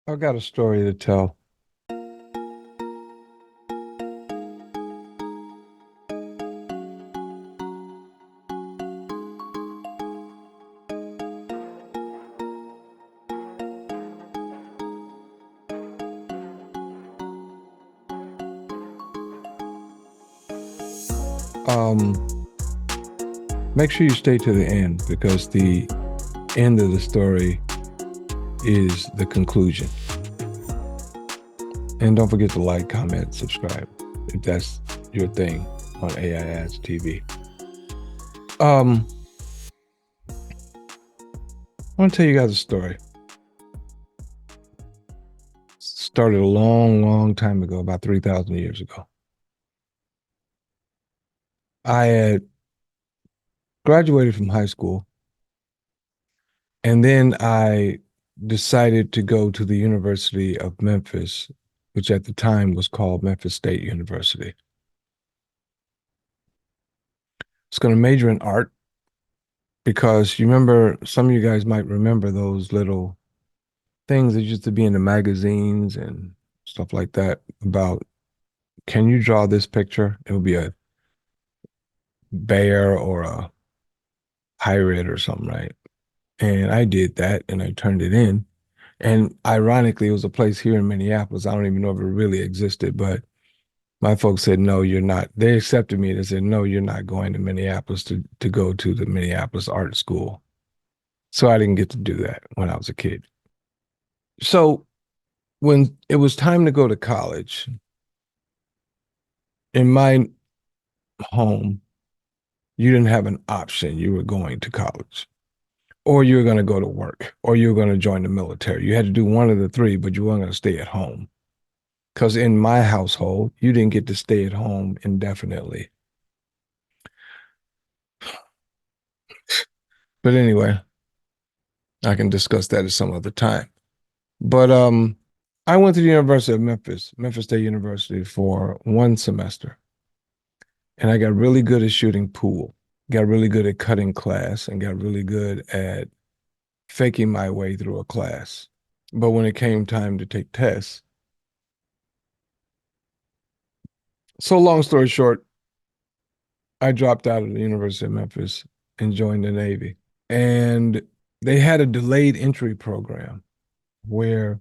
I've got a story to tell. Um, Make sure you stay to the end because the end of the story is the conclusion. And don't forget to like, comment, subscribe if that's your thing on AIADZ TV. I want to tell you guys a story. Started a long, long time ago, about 3,000 years ago. I had graduated from high school, and then I decided to go to the University of Memphis, which at the time was called Memphis State University. I was going to major in art because you remember, some of you guys might remember those little things that used to be in the magazines and stuff like that about, can you draw this picture? It would be a bear or a pirate or something, right? And I did that and I turned it in. And ironically, it was a place here in Minneapolis. I don't even know if it really existed, but my folks said, no, you're not. They accepted me. They said, no, you're not going to Minneapolis to go to the Minneapolis Art School. So I didn't get to do that when I was a kid. So when it was time to go to college, in my home, you didn't have an option. You were going to college, or you were going to go to work, or you were going to join the military. You had to do one of the three, but you weren't going to stay at home. Because in my household, you didn't get to stay at home indefinitely. But anyway, I can discuss that at some other time. But I went to the University of Memphis, Memphis State University, for one semester. And I got really good at shooting pool, got really good at cutting class, and got really good at faking my way through a class. But when it came time to take tests, so long story short, I dropped out of the University of Memphis and joined the Navy. And they had a delayed entry program where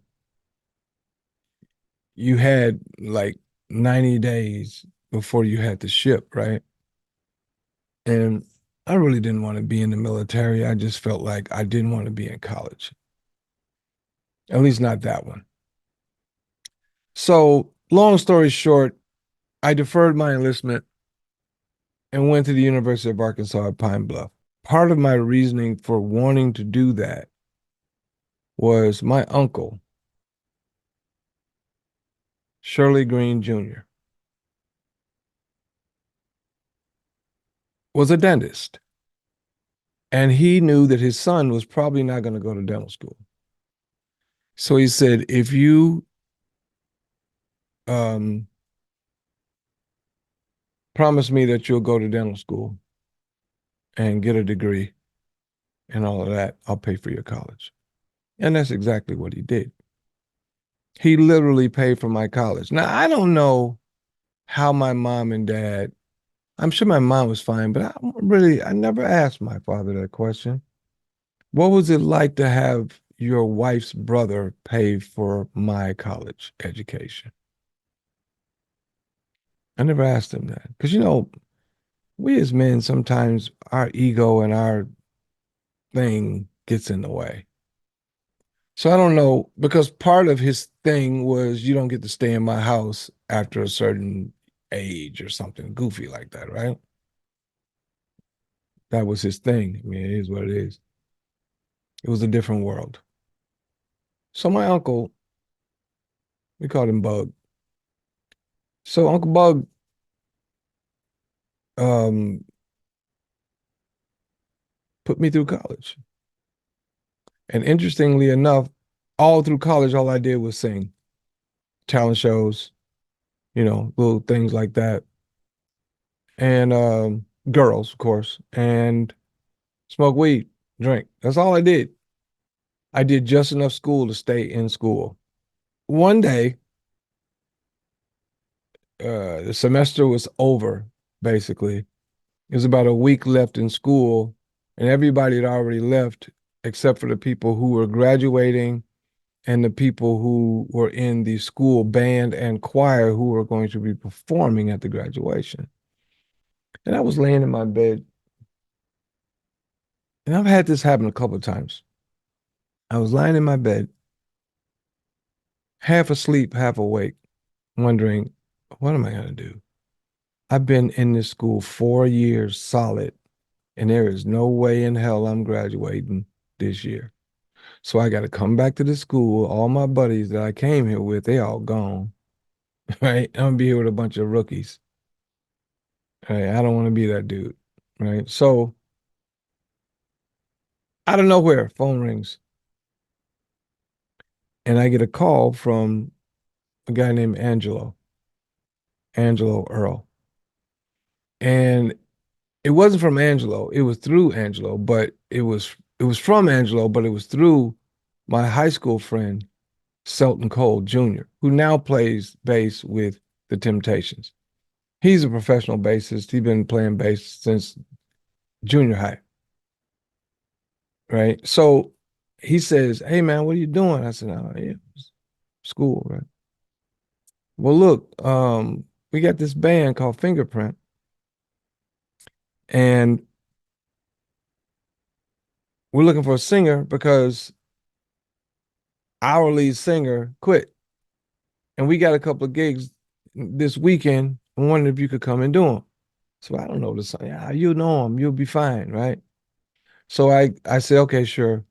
you had like 90 days before you had to ship, right? And I really didn't want to be in the military. I just felt like I didn't want to be in college, at least not that one. So, long story short, I deferred my enlistment and went to the University of Arkansas at Pine Bluff. Part of my reasoning for wanting to do that was my uncle, Shirley Green Jr., was a dentist. And he knew that his son was probably not going to go to dental school. So he said, if you um, promise me that you'll go to dental school and get a degree and all of that, I'll pay for your college. And that's exactly what he did. He literally paid for my college. Now, I don't know how my mom and dad, I'm sure my mom was fine, but I never asked my father that question. What was it like to have your wife's brother pay for my college education? I never asked him that because, we as men, sometimes our ego and our thing gets in the way. So I don't know, because part of his thing was you don't get to stay in my house after a certain age or something goofy like that, right? That was his thing. I mean, it is what it is. It was a different world. So my uncle, we called him Bug. So Uncle Bug um, put me through college. And interestingly enough, all through college, all I did was sing talent shows, little things like that. And girls, of course, and smoke weed, drink. That's all I did. I did just enough school to stay in school. one day, the semester was over, basically. It was about a week left in school, and everybody had already left except for the people who were graduating and the people who were in the school band and choir who were going to be performing at the graduation. And I was laying in my bed, and I've had this happen a couple of times. I was lying in my bed, half asleep, half awake, wondering, what am I going to do? I've been in this school 4 years solid, and there is no way in hell I'm graduating this year. So I got to come back to the school. All my buddies that I came here with, they all gone, right? I'm gonna be here with a bunch of rookies. Right? I don't want to be that dude, right? So out of nowhere, phone rings, and I get a call from a guy named Angelo Earl. And it wasn't from Angelo, it was through Angelo, but it was from Angelo, but it was through my high school friend, Selton Cole Jr., who now plays bass with the Temptations. He's a professional bassist. He's been playing bass since junior high, right? So he says, "Hey man, what are you doing?" I said, "Oh, yeah, school, right?" Well, look, we got this band called Fingerprint, and we're looking for a singer because our lead singer quit, and we got a couple of gigs this weekend. I wondered if you could come and do them. So I don't know the song. Yeah, you know him, you'll be fine, right? So I say, okay, sure.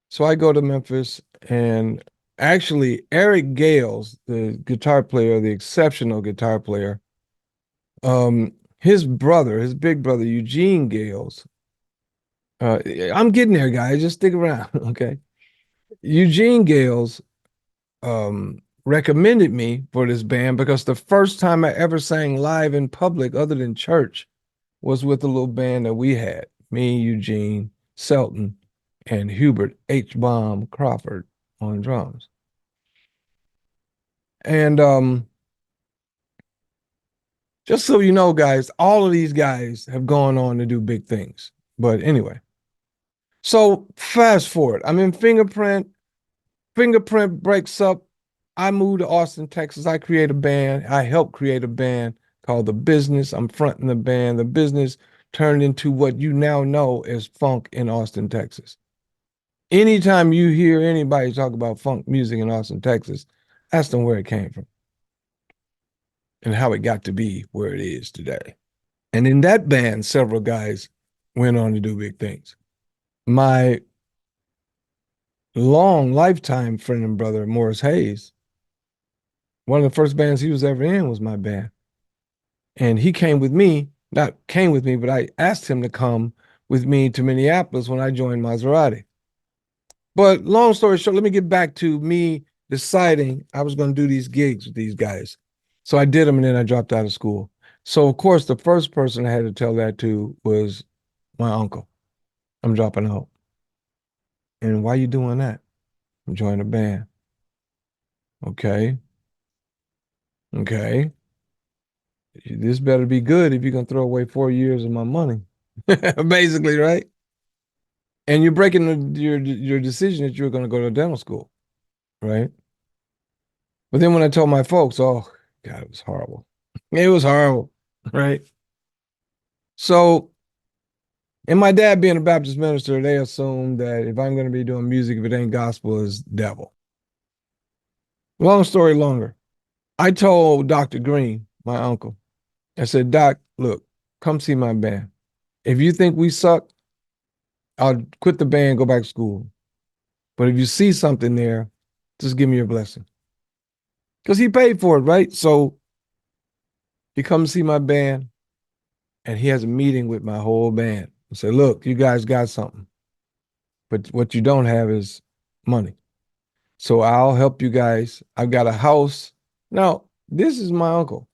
So I go to Memphis, and actually Eric Gales, the guitar player, the exceptional guitar player, his brother, his big brother, Eugene Gales, I'm getting there, guys. Just stick around, okay? Eugene Gales recommended me for this band because the first time I ever sang live in public other than church was with a little band that we had, me, Eugene, Selton, and Hubert H. Bomb Crawford on drums. And just so you know, guys, all of these guys have gone on to do big things. But anyway, so fast forward. I'm in Fingerprint. Fingerprint breaks up. I move to Austin, Texas. I create a band. I help create a band called The Business. I'm fronting the band. The Business turned into what you now know as funk in Austin, Texas. Anytime you hear anybody talk about funk music in Austin, Texas, ask them where it came from and how it got to be where it is today. And in that band, several guys went on to do big things. My long lifetime friend and brother, Morris Hayes, one of the first bands he was ever in was my band. And he came with me, not came with me, but I asked him to come with me to Minneapolis when I joined Maserati. But long story short, let me get back to me deciding I was going to do these gigs with these guys. So I did them, and then I dropped out of school. So of course, the first person I had to tell that to was my uncle. I'm dropping out. And why you doing that? I'm joining a band. Okay. Okay. This better be good if you're gonna throw away 4 years of my money. Basically, right? And you're breaking your decision that you're gonna go to dental school, right? But then when I told my folks, oh God, it was horrible. It was horrible, right? So, and my dad being a Baptist minister, they assumed that if I'm gonna be doing music, if it ain't gospel, it's devil. Long story longer. I told Dr. Green, my uncle, I said, Doc, look, come see my band. If you think we suck, I'll quit the band, go back to school. But if you see something there, just give me your blessing. Because he paid for it, right? So he comes see my band, and he has a meeting with my whole band. I say, look, you guys got something, but what you don't have is money. So I'll help you guys. I've got a house. Now, this is my uncle.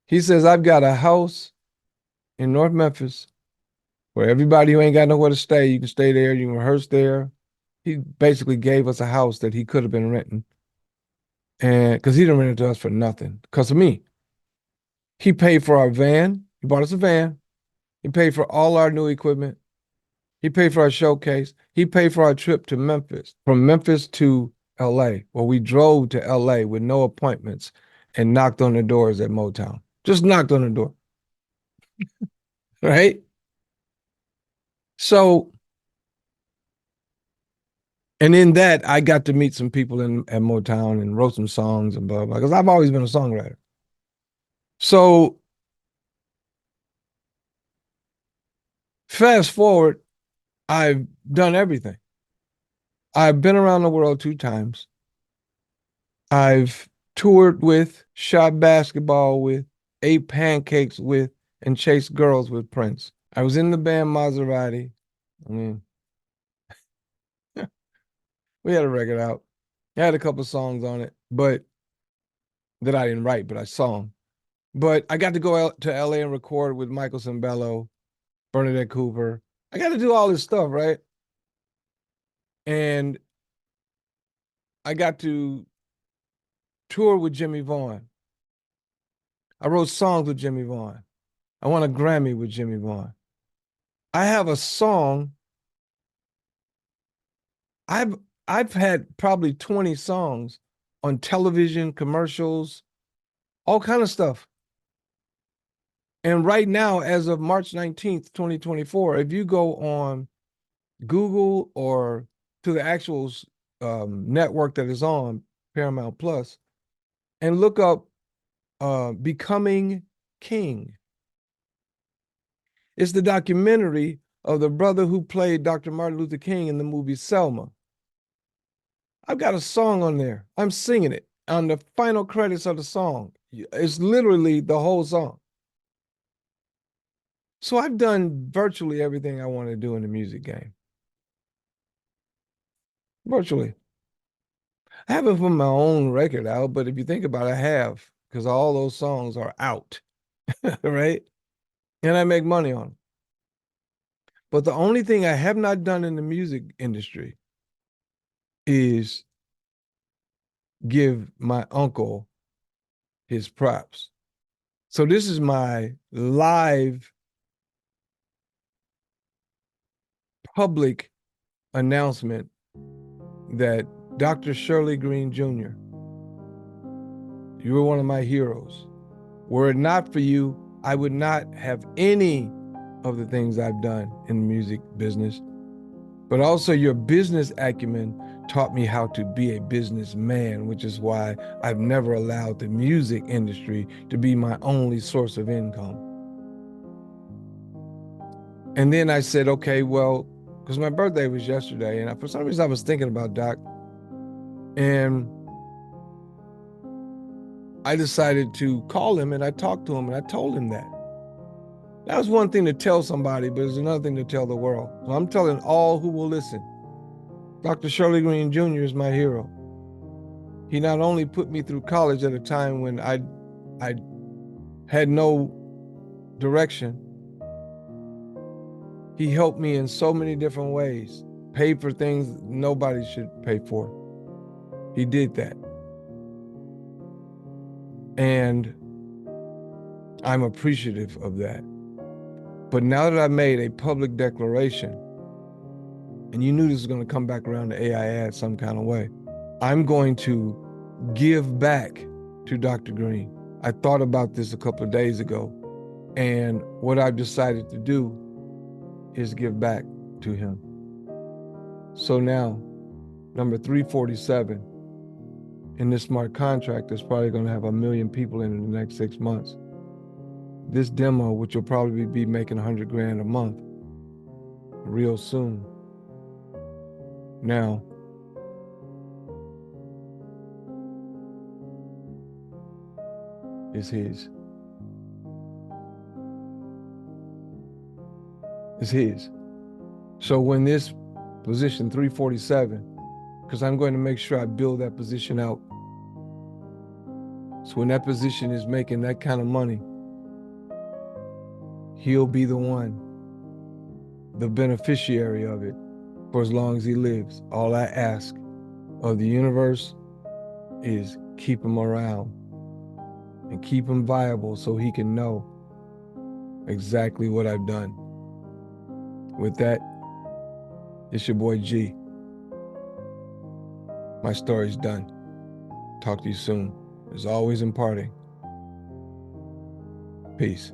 He says, I've got a house in North Memphis where everybody who ain't got nowhere to stay, you can stay there, you can rehearse there. He basically gave us a house that he could have been renting. And because he didn't rent it to us for nothing, because of me. He paid for our van. He bought us a van. He paid for all our new equipment. He paid for our showcase. He paid for our trip to Memphis, from Memphis to LA, where we drove to LA with no appointments and knocked on the doors at Motown. Just knocked on the door, right? So, and in that, I got to meet some people at Motown and wrote some songs and blah, blah, because I've always been a songwriter. So, fast forward, I've done everything. I've been around the world 2 times. I've toured with, shot basketball with, ate pancakes with, and chased girls with Prince. I was in the band Maserati. I mean, we had a record out. I had a couple songs on it, but that I didn't write, but I sung. But I got to go out to LA and record with Michael Cimbello, Bernadette Cooper. I got to do all this stuff, right? And I got to tour with Jimmy Vaughn. I wrote songs with Jimmy Vaughn. I won a Grammy with Jimmy Vaughn. I have a song. I've I've had probably 20 songs on television, commercials, all kind of stuff. And right now, as of March 19th, 2024, if you go on Google or to the actual network that is on, Paramount Plus, and look up Becoming King. It's the documentary of the brother who played Dr. Martin Luther King in the movie Selma. I've got a song on there. I'm singing it on the final credits of the song. It's literally the whole song. So I've done virtually everything I want to do in the music game. Virtually. I haven't put my own record out, but if you think about it, I have, because all those songs are out, right? And I make money on them. But the only thing I have not done in the music industry is give my uncle his props. So this is my live public announcement that Dr. Shirley Green Jr., you were one of my heroes. Were it not for you, I would not have any of the things I've done in the music business. But also your business acumen taught me how to be a businessman, which is why I've never allowed the music industry to be my only source of income. And then I said, okay, well, because my birthday was yesterday, and for some reason I was thinking about Doc, and I decided to call him, and I talked to him, and I told him that. That was one thing to tell somebody, but it's another thing to tell the world. So I'm telling all who will listen, Dr. Shirley Green Jr. is my hero. He not only put me through college at a time when I had no direction, he helped me in so many different ways, paid for things nobody should pay for. He did that. And I'm appreciative of that. But now that I made a public declaration, and you knew this was going to come back around to AIADZ some kind of way, I'm going to give back to Dr. Green. I thought about this a couple of days ago, and what I've decided to do is give back to him. So now, number 347 in this smart contract is probably going to have 1 million people in the next 6 months. This demo, which will probably be making 100 grand a month real soon. Now, is his. It's his. So when this position 347, because I'm going to make sure I build that position out. So when that position is making that kind of money, he'll be the one, the beneficiary of it for as long as he lives. All I ask of the universe is keep him around and keep him viable so he can know exactly what I've done. With that, it's your boy G. My story's done. Talk to you soon. As always, imparting. Peace.